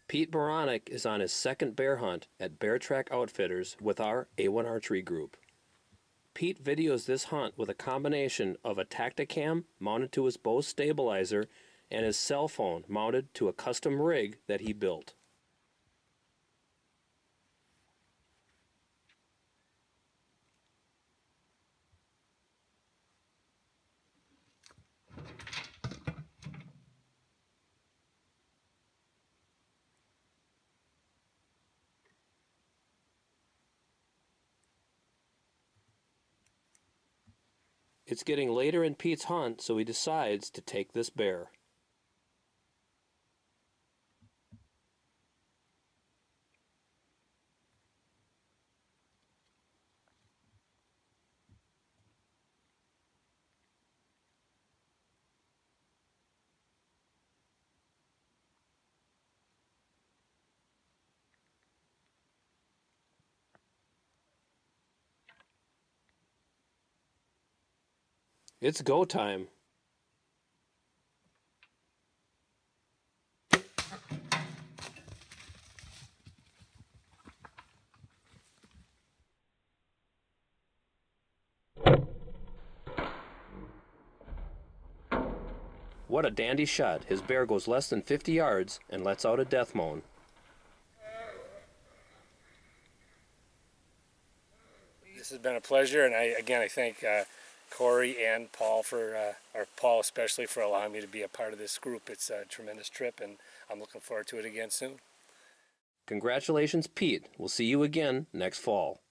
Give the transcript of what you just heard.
Pete Baranek is on his second bear hunt at Bear Trak Outfitters with our A1 Archery group. Pete videos this hunt with a combination of a Tactacam mounted to his bow stabilizer and his cell phone mounted to a custom rig that he built. It's getting later in Pete's hunt, so he decides to take this bear. It's go time. What a dandy shot. His bear goes less than 50 yards and lets out a death moan. This has been a pleasure, and I thank Corey and Paul or Paul especially, for allowing me to be a part of this group. It's a tremendous trip, and I'm looking forward to it again soon. Congratulations, Pete. We'll see you again next fall.